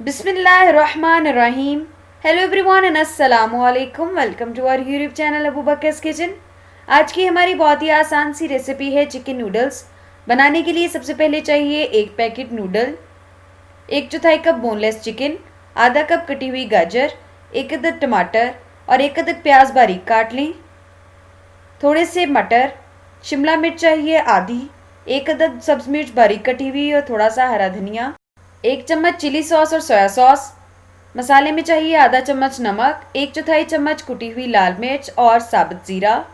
बिस्मिल्लाहिर्रहमानिर्रहीम। Hello everyone and अस्सलामु अलैकुम। Welcome to our YouTube channel Abu Bakr's kitchen. आज की हमारी बहुत ही आसान सी रेसिपी है चिकन नूडल्स। बनाने के लिए सबसे पहले चाहिए एक पैकेट नूडल, एक चौथाई कप बोनलेस चिकन, आधा कप कटी हुई गाजर, एक अदद टमाटर और एक अदद प्याज बारीक काट लें, थोड़े से मटर, शिमला मिर्च चाहिए आधी, एक अदद सब्ज मिर्च बारीक कटी हुई और थोड़ा सा हरा धनिया, एक चम्मच चिली सॉस और सोया सॉस। मसाले में चाहिए आधा चम्मच नमक, एक चौथाई चम्मच कुटी हुई लाल मिर्च और साबुत ज़ीरा,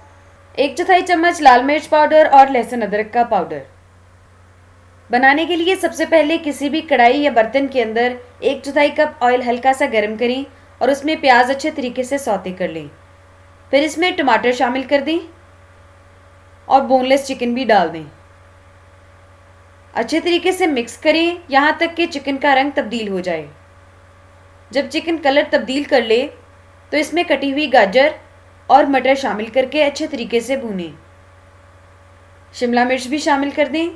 एक चौथाई चम्मच लाल मिर्च पाउडर और लहसुन अदरक का पाउडर। बनाने के लिए सबसे पहले किसी भी कढ़ाई या बर्तन के अंदर एक चौथाई कप ऑयल हल्का सा गर्म करें और उसमें प्याज अच्छे तरीके से सौते कर लें। फिर इसमें टमाटर शामिल कर दें और बोनलेस चिकन भी डाल दें। अच्छे तरीके से मिक्स करें यहाँ तक कि चिकन का रंग तब्दील हो जाए। जब चिकन कलर तब्दील कर ले तो इसमें कटी हुई गाजर और मटर शामिल करके अच्छे तरीके से भूनें। शिमला मिर्च भी शामिल कर दें।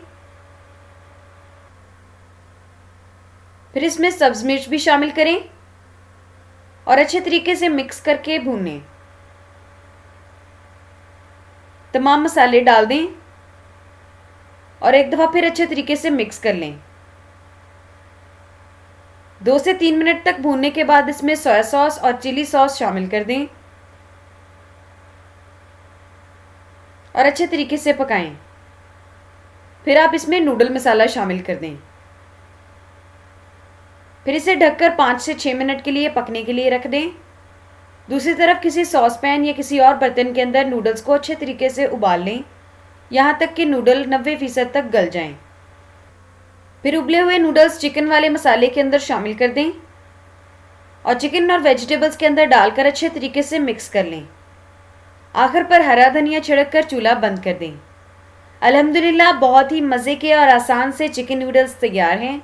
फिर इसमें सब्ज मिर्च भी शामिल करें और अच्छे तरीके से मिक्स करके भूनें। तमाम मसाले डाल दें और एक दफ़ा फिर अच्छे तरीके से मिक्स कर लें। 2 से 3 मिनट तक भूनने के बाद इसमें सोया सॉस और चिली सॉस शामिल कर दें और अच्छे तरीके से पकाएं। फिर आप इसमें नूडल मसाला शामिल कर दें। फिर इसे ढककर 5 से 6 मिनट के लिए पकने के लिए रख दें। दूसरी तरफ किसी सॉस पैन या किसी और बर्तन के अंदर नूडल्स को अच्छे तरीके से उबाल लें, यहाँ तक कि नूडल 90% तक गल जाएं। फिर उबले हुए नूडल्स चिकन वाले मसाले के अंदर शामिल कर दें और चिकन और वेजिटेबल्स के अंदर डालकर अच्छे तरीके से मिक्स कर लें। आखिर पर हरा धनिया छिड़क कर चूल्हा बंद कर दें। अल्हम्दुलिल्लाह बहुत ही मज़े के और आसान से चिकन नूडल्स तैयार हैं।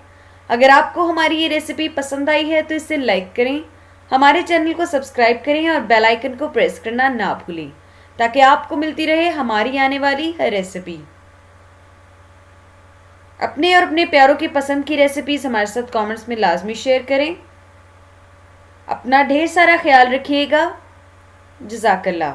अगर आपको हमारी ये रेसिपी पसंद आई है तो इसे लाइक करें, हमारे चैनल को सब्सक्राइब करें और बेल आइकन को प्रेस करना ना भूलें ताकि आपको मिलती रहे हमारी आने वाली हर रेसिपी। अपने और अपने प्यारों की पसंद की रेसिपीज़ हमारे साथ कमेंट्स में लाजमी शेयर करें। अपना ढेर सारा ख्याल रखिएगा। जज़ाकल्लाह।